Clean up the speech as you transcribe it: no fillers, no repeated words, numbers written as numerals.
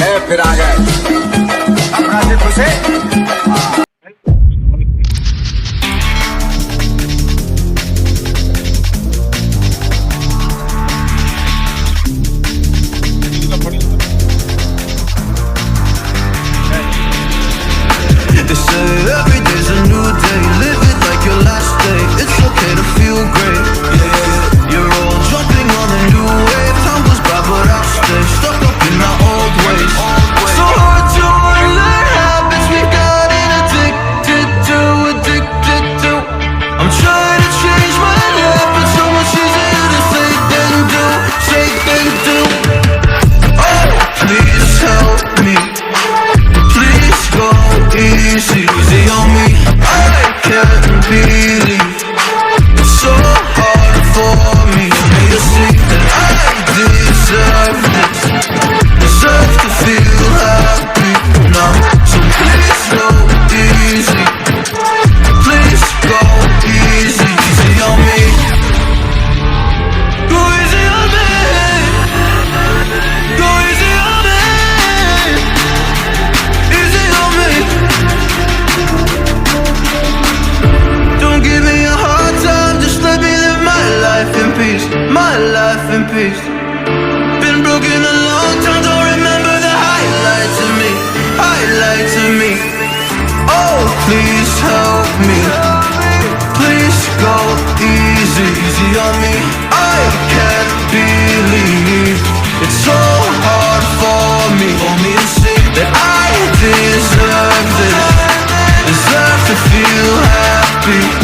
मैं फिर आ गए अब गाजीपुर से They say every day's a new day. Live it like your last day. It's okay to feel great. Yeah, you're all jumping on the new wave. Time goes by, but I'll stay stuck up in my old ways. So hard to unlearn habits we gotten addicted to. I'm trying to change my life, but so much easier to say than do. Oh, please help me. Please go easy on me. I can't believe it's so hard for me to see that I deserve this. Deserve to feel happy now. So please go easy. Please go easy on me. Go easy on me. Go easy on me. Easy on me. Don't give me a hard time, just let me live my life in peace. My life in peace. Been broken a long time, don't remember the highlights of me. Highlights of me. Oh, please help me. Please go easy on me. I can't believe it's so hard for me to see that I deserve this. Deserve to feel happy.